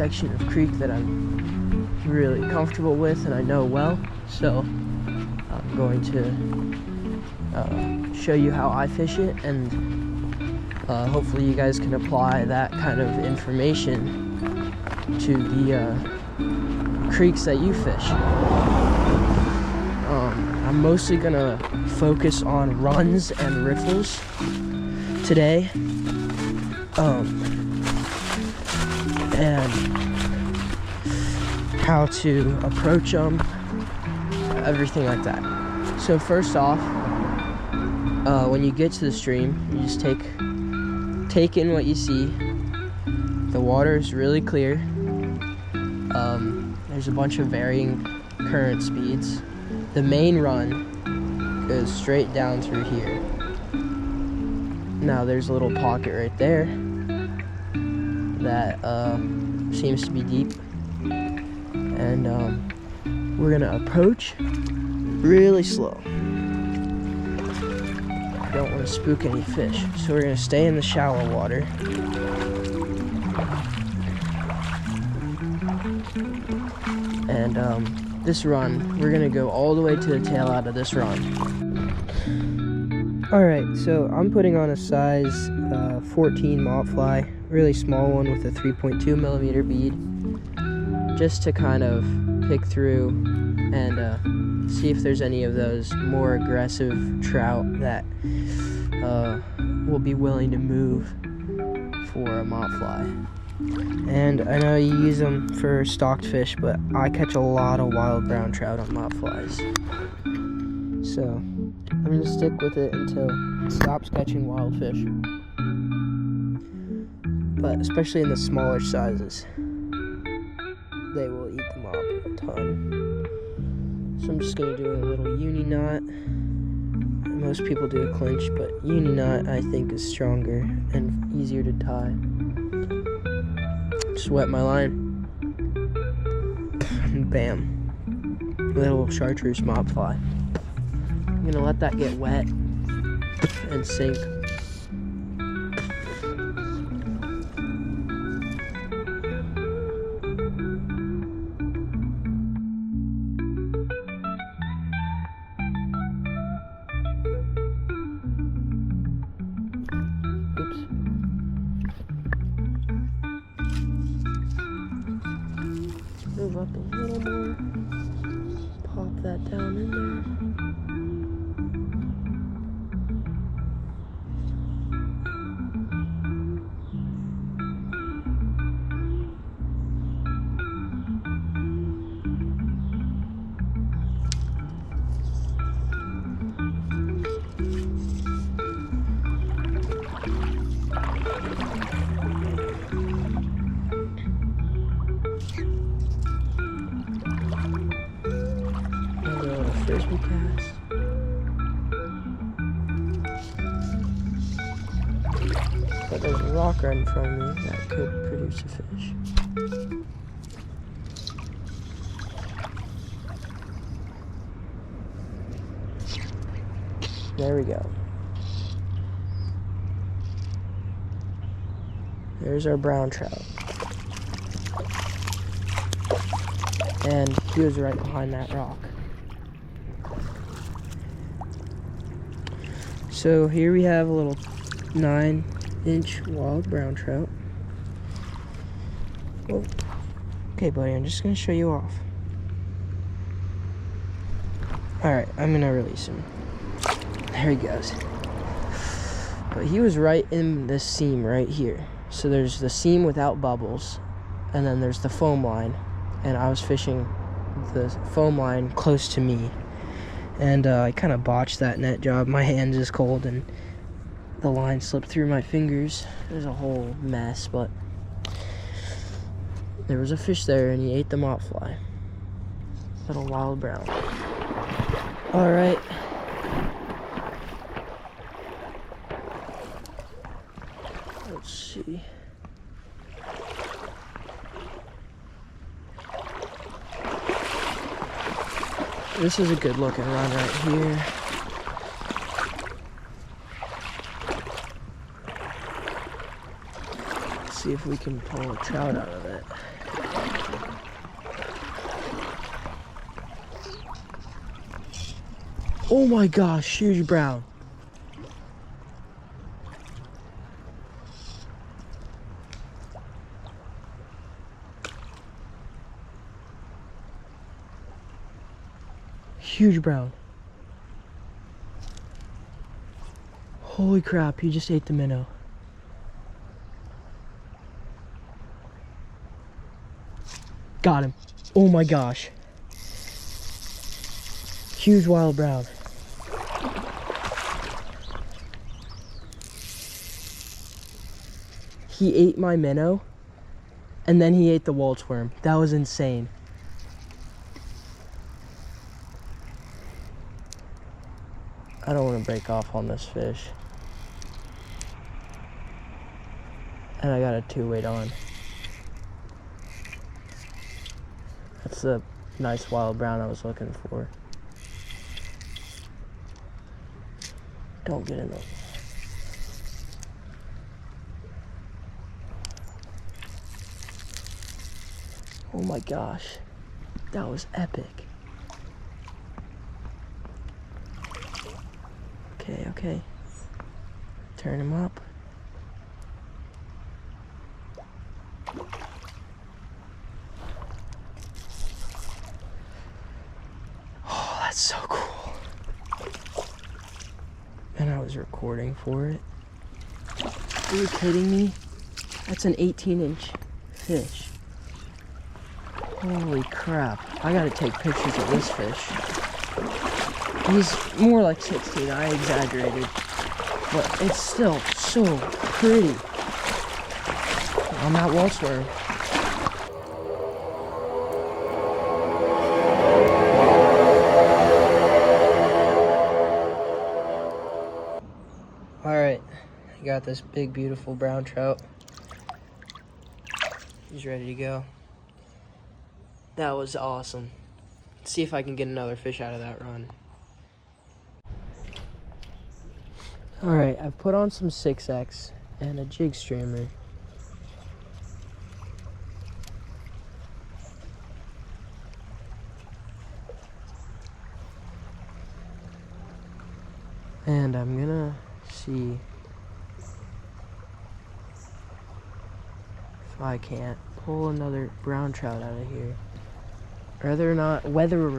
section of creek that I'm really comfortable with and I know well. So I'm going to show you how I fish it, and hopefully you guys can apply that kind of information to the creeks that you fish. I'm mostly gonna focus on runs and riffles today, and how to approach them, everything like that. So first off, when you get to the stream, you just take in what you see. The water is really clear. There's a bunch of varying current speeds. The main run goes straight down through here. Now there's a little pocket right there that seems to be deep, and we're gonna approach really slow. I don't want to spook any fish, so we're gonna stay in the shallow water. And this run, we're gonna go all the way to the tail out of this run. Alright, so I'm putting on a size 14 mop fly, really small one with a 3.2 millimeter bead, just to kind of pick through and see if there's any of those more aggressive trout that will be willing to move for a mop fly. And I know you use them for stocked fish, but I catch a lot of wild brown trout on mop flies. So I'm gonna stick with it until it stops catching wild fish. But especially in the smaller sizes, they will eat them up a ton. So I'm just gonna do a little uni knot. Most people do a clinch, but uni knot I think is stronger and easier to tie. Just wet my line, and bam, little chartreuse mop fly. I'm gonna let that get wet and sink. Oops. Move up a little more, pop that down in there. Frisbee cast. But there's a rock right in front of me that could produce a fish. There we go. There's our brown trout. And he was right behind that rock. So here we have a little 9-inch wild brown trout. Whoa. Okay, buddy, I'm just gonna show you off. Alright, I'm gonna release him. There he goes. But he was right in this seam right here. So there's the seam without bubbles, and then there's the foam line. And I was fishing the foam line close to me. And I kind of botched that net job. My hand is cold and the line slipped through my fingers. It was a whole mess, but there was a fish there and he ate the mop fly. Little wild brown. Alright. Let's see. This is a good looking run right here. Let's see if we can pull a trout out of it. Oh my gosh, huge brown. Huge brown. Holy crap, he just ate the minnow. Got him. Oh my gosh. Huge wild brown. He ate my minnow, and then he ate the Waltz worm. That was insane. I don't want to break off on this fish. And I got a 2-weight on. That's the nice wild brown I was looking for. Don't get in there. Oh my gosh, that was epic. Okay. Turn him up. Oh, that's so cool. And I was recording for it. Are you kidding me? That's an 18-inch fish. Holy crap. I gotta take pictures of this fish. He's more like 16, I exaggerated. But it's still so pretty. On that Waltz worm. Alright, I got this big, beautiful brown trout. He's ready to go. That was awesome. Let's see if I can get another fish out of that run. Alright, I've put on some 6X and a jig streamer. And I'm gonna see if I can't pull another brown trout out of here. Whether or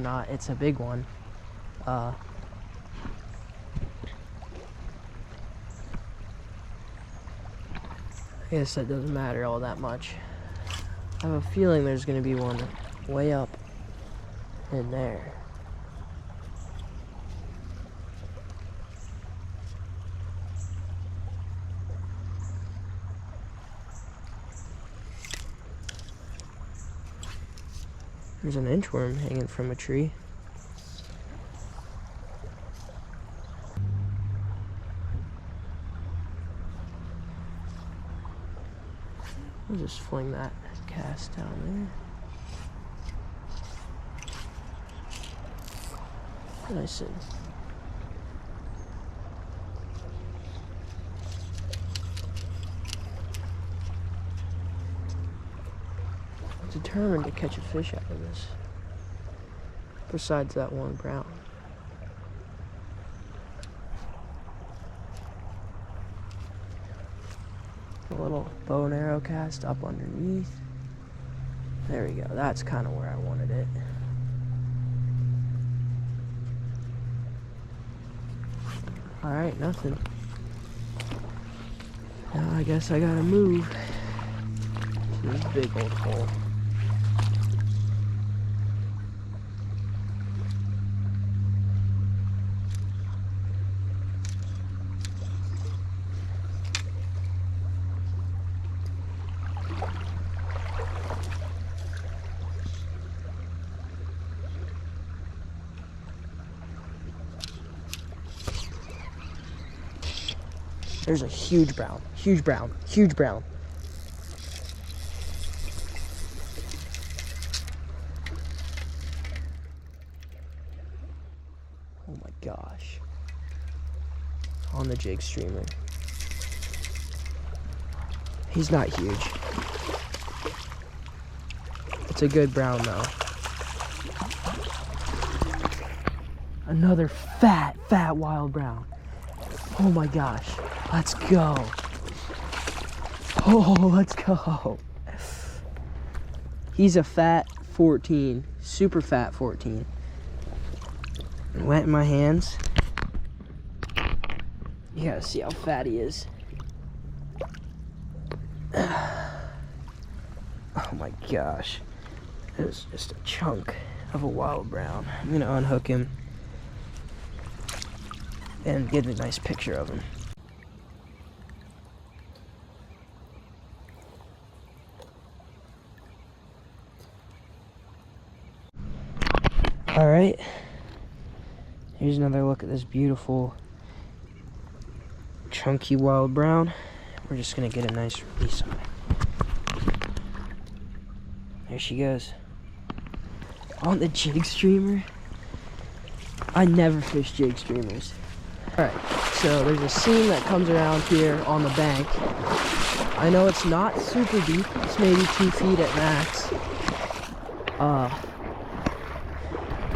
not it's a big one. I guess that doesn't matter all that much. I have a feeling there's gonna be one way up in there. There's an inchworm hanging from a tree. I'll just fling that cast down there. Nice and I'm determined to catch a fish out of this. Besides that one brown. A little bow and arrow cast up underneath. There we go. That's kind of where I wanted it. Alright, nothing. Now I guess I gotta move to this big old hole. There's a huge brown, huge brown, huge brown. Oh my gosh. On the jig streamer. He's not huge. It's a good brown though. Another fat wild brown. Oh my gosh. Let's go. Oh, let's go. He's a fat 14. Super fat 14. Wet in my hands. You gotta see how fat he is. Oh my gosh. It was just a chunk of a wild brown. I'm gonna unhook him and get a nice picture of him. All right, here's another look at this beautiful chunky wild brown. We're just gonna get a nice release on it. There she goes. On the jig streamer. I never fish jig streamers. All right, so there's a seam that comes around here on the bank. I know it's not super deep. It's maybe 2 feet at max.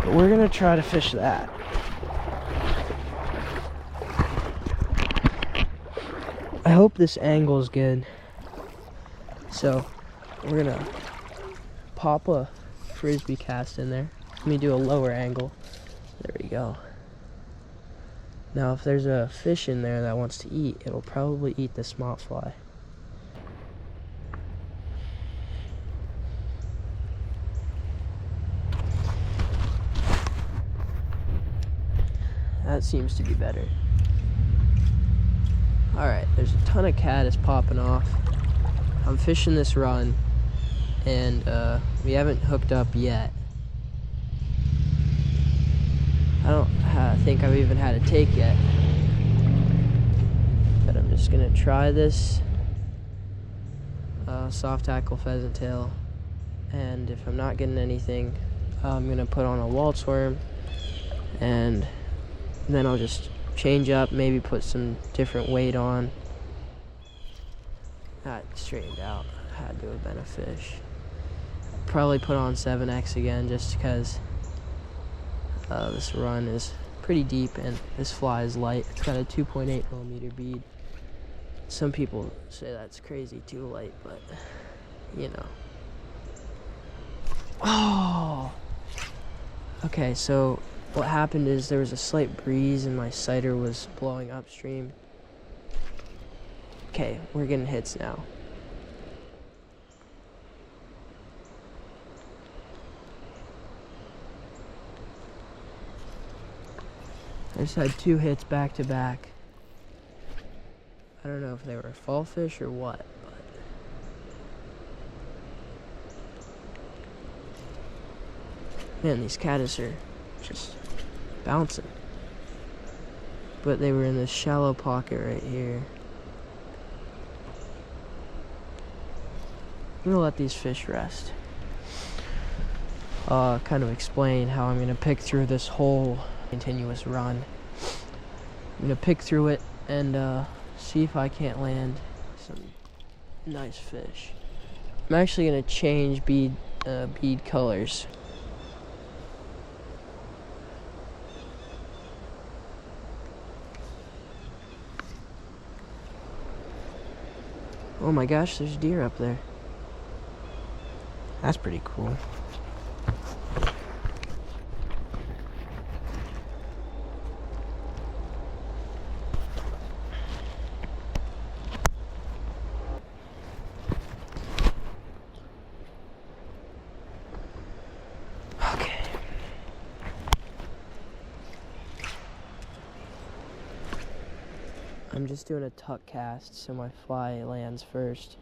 But we're gonna try to fish that. I hope this angle is good. So we're gonna pop a frisbee cast in there. Let me do a lower angle. There we go. Now if there's a fish in there that wants to eat, it'll probably eat the small fly. That seems to be better. Alright, there's a ton of caddis popping off. I'm fishing this run, and we haven't hooked up yet. I don't think I've even had a take yet. But I'm just gonna try this soft tackle pheasant tail, and if I'm not getting anything, I'm gonna put on a waltz worm, and then I'll just change up, maybe put some different weight on. That straightened out. Had to have been a fish. Probably put on 7X again, just because this run is pretty deep and this fly is light. It's got a 2.8mm bead. Some people say that's crazy too light, but you know. Oh! Okay, so what happened is there was a slight breeze and my sighter was blowing upstream. Okay, we're getting hits now. I just had 2 hits back to back. I don't know if they were fall fish or what, but man, these caddis are just bouncing. But they were in this shallow pocket right here. I'm gonna let these fish rest. Kind of explain how I'm gonna pick through this whole continuous run. I'm gonna pick through it and see if I can't land some nice fish. I'm actually gonna change bead colors. Oh my gosh, there's deer up there. That's pretty cool. Okay. I'm just doing a tuck cast so my fly lands first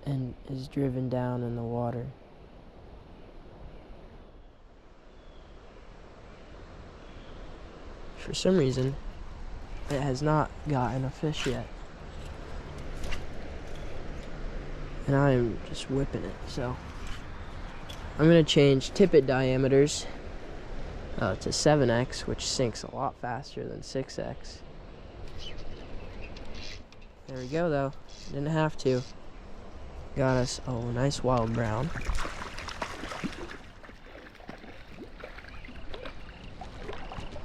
and is driven down in the water. For some reason, it has not gotten a fish yet. And I'm just whipping it, so I'm gonna change tippet diameters to 7X, which sinks a lot faster than 6X. There we go though, didn't have to. Got us, oh, nice wild brown.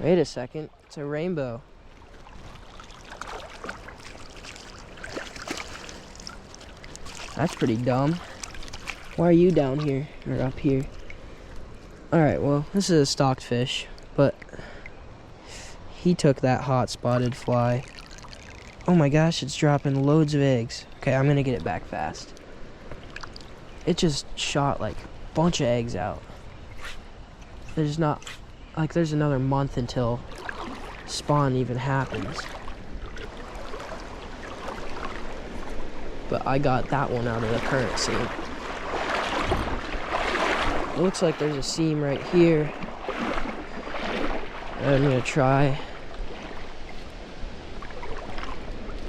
Wait a second, it's a rainbow. That's pretty dumb. Why are you down here, or up here? Alright, well, this is a stocked fish, but he took that hot spotted fly. Oh my gosh, it's dropping loads of eggs. Okay, I'm gonna get it back fast. It just shot like a bunch of eggs out. There's not, like there's another month until spawn even happens. But I got that one out of the current seam. It looks like there's a seam right here. I'm gonna try,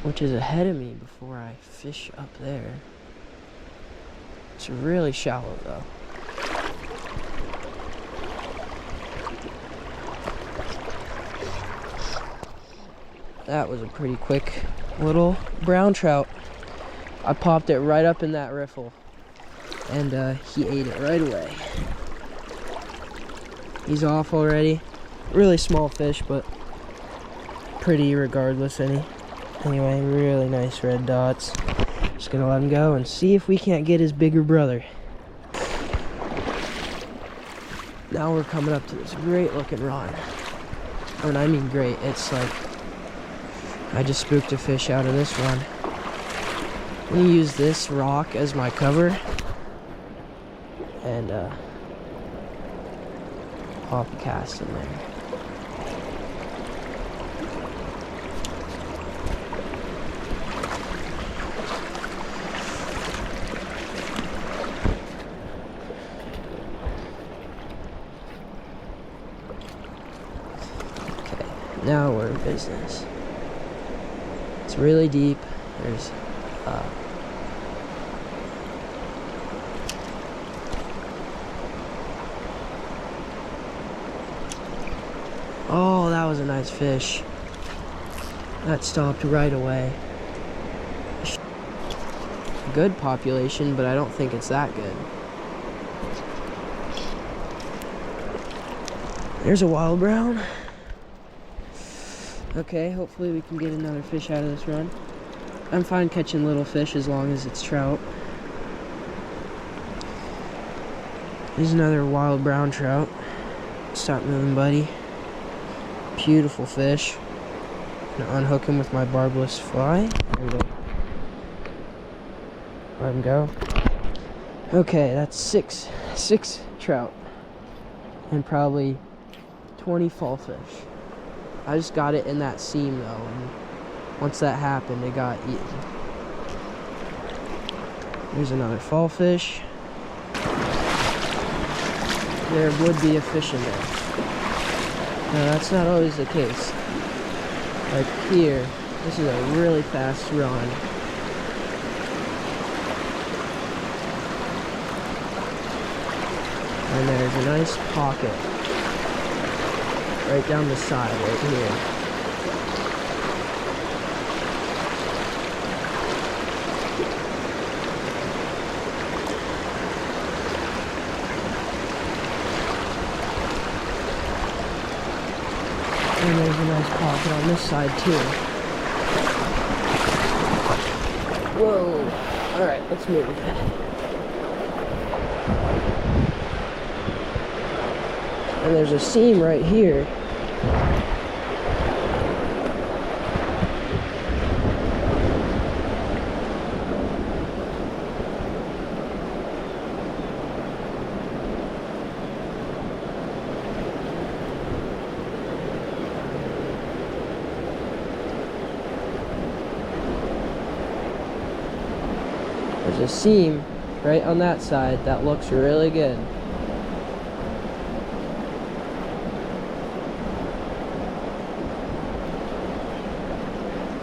which is ahead of me before I fish up there. It's really shallow though. That was a pretty quick little brown trout. I popped it right up in that riffle, and he ate it right away. He's off already. Really small fish, but pretty regardless. Anyway, really nice red dots. Just gonna let him go and see if we can't get his bigger brother. Now we're coming up to this great looking rod. When I mean great, it's like I just spooked a fish out of this run. I'm gonna use this rock as my cover and pop a cast in there. Now we're in business. It's really deep. There's oh, that was a nice fish. That stopped right away. Good population, but I don't think it's that good. There's a wild brown. Okay, hopefully we can get another fish out of this run. I'm fine catching little fish as long as it's trout. Here's another wild brown trout. Stop moving, buddy. Beautiful fish. I'm gonna unhook him with my barbless fly. There we go. Let him go. Okay, that's six trout and probably 20 fall fish. I just got it in that seam though, and once that happened, it got eaten. Here's another fall fish. There would be a fish in there. No, that's not always the case. Like here, this is a really fast run. And there's a nice pocket right down the side right here. And there's a nice pocket on this side too. Whoa. Alright, let's move. And there's a seam right here. There's a seam right on that side that looks really good.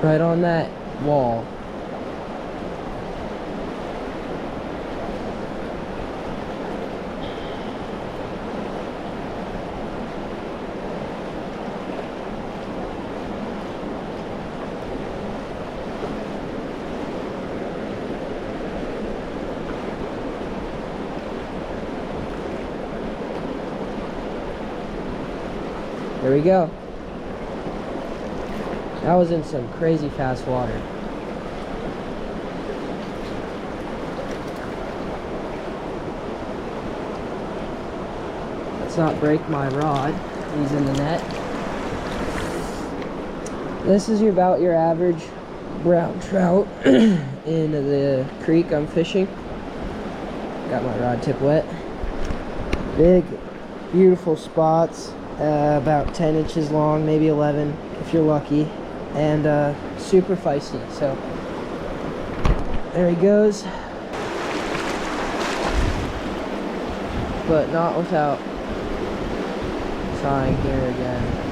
Right on that wall. There we go. That was in some crazy fast water. Let's not break my rod. He's in the net. This is about your average brown trout in the creek I'm fishing. Got my rod tip wet. Big, beautiful spots, about 10 inches long, maybe 11 if you're lucky, and super feisty. So there he goes, but not without trying here again.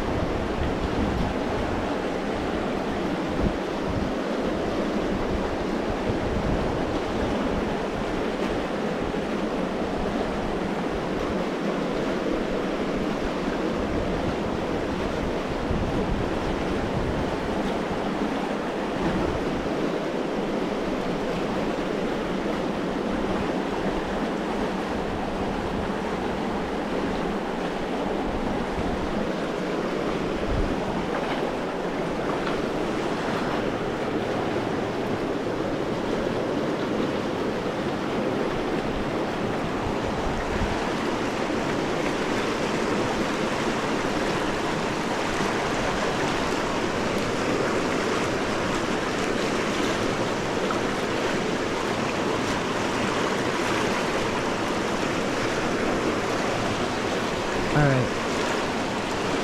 Alright,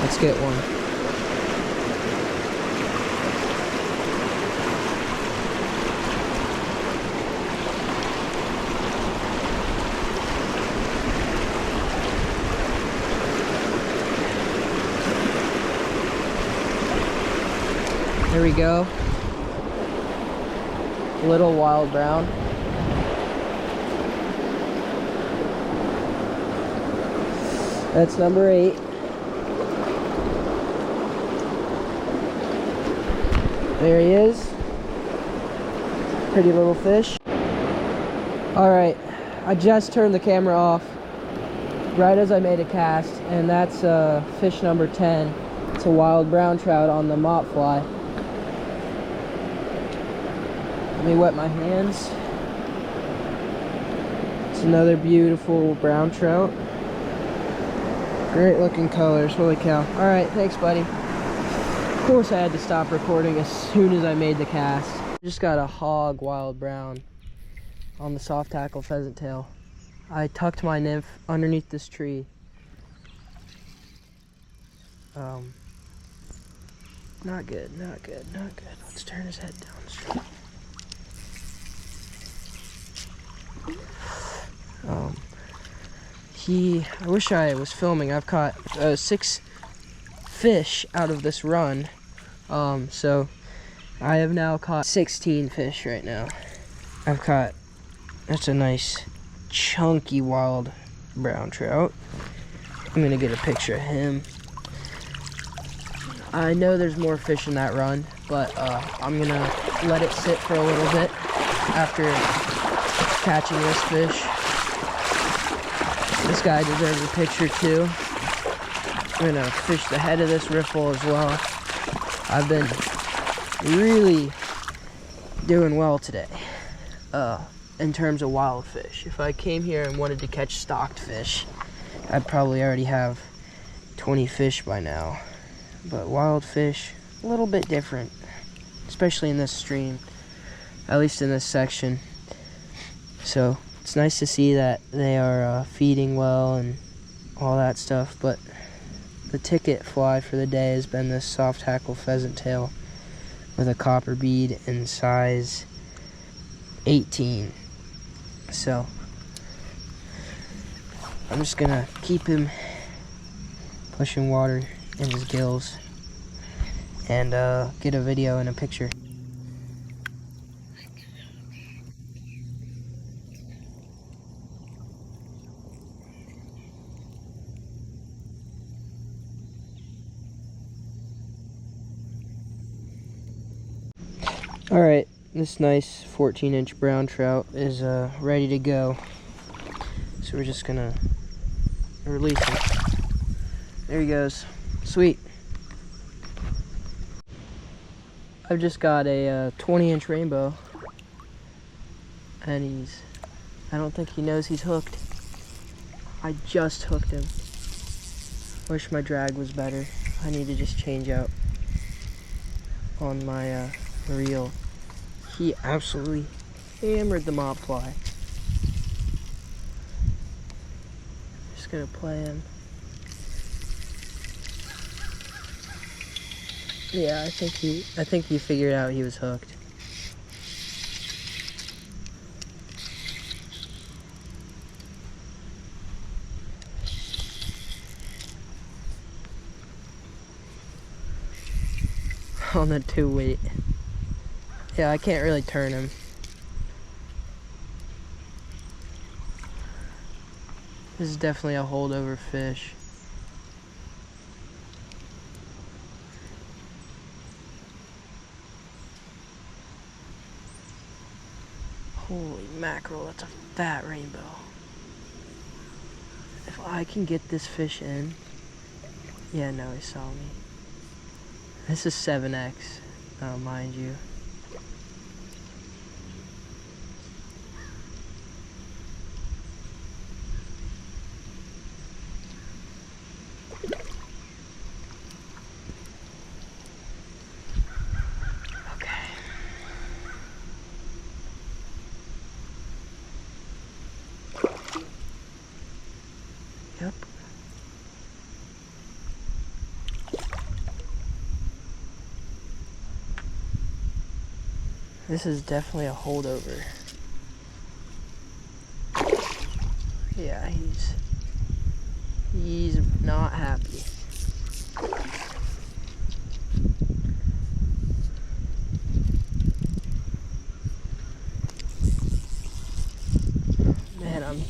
let's get one. There we go. Little wild brown. That's number 8. There he is. Pretty little fish. Alright, I just turned the camera off right as I made a cast, and that's fish number 10. It's a wild brown trout on the mop fly. Let me wet my hands. It's another beautiful brown trout. Great looking colors, holy cow. Alright, thanks buddy. Of course I had to stop recording as soon as I made the cast. Just got a hog wild brown on the soft tackle pheasant tail. I tucked my nymph underneath this tree. Not good, not good, not good. Let's turn his head downstream. I wish I was filming. I've caught 6 fish out of this run. So I have now caught 16 fish right now. That's a nice chunky wild brown trout. I'm gonna get a picture of him. I know there's more fish in that run, but I'm gonna let it sit for a little bit after catching this fish. This guy deserves a picture too. I'm gonna fish the head of this riffle as well. I've been really doing well today in terms of wild fish. If I came here and wanted to catch stocked fish, I'd probably already have 20 fish by now. But wild fish, a little bit different, especially in this stream, at least in this section. So it's nice to see that they are feeding well and all that stuff, but the ticket fly for the day has been this soft tackle pheasant tail with a copper bead in size 18. So I'm just gonna keep him pushing water in his gills and get a video and a picture. Alright, this nice 14-inch brown trout is ready to go. So we're just gonna release him. There he goes. Sweet. I've just got a 20-inch rainbow, and I don't think he knows he's hooked. I just hooked him. Wish my drag was better. I need to just change out on my reel. He absolutely hammered the mop fly. Just gonna play him. Yeah, I think he figured out he was hooked. On the 2 weight. Yeah, I can't really turn him. This is definitely a holdover fish. Holy mackerel, that's a fat rainbow. If I can get this fish in. Yeah, no, he saw me. This is 7X, mind you. Okay. Yep. This is definitely a holdover. Yeah, he's not happy. Man,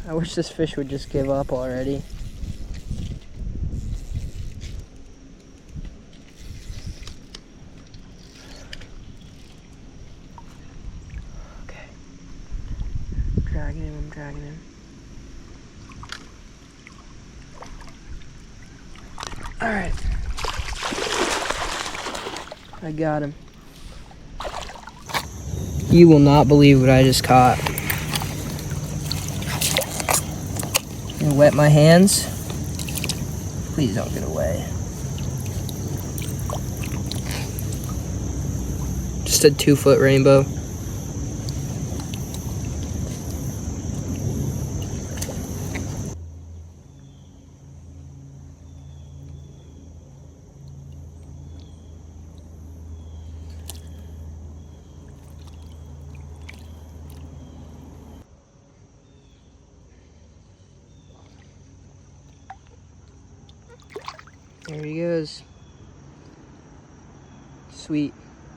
I wish this fish would just give up already. Okay. I'm dragging him. Alright. I got him. You will not believe what I just caught. I'm gonna wet my hands. Please don't get away. Just a 2-foot rainbow. There he goes. Sweet.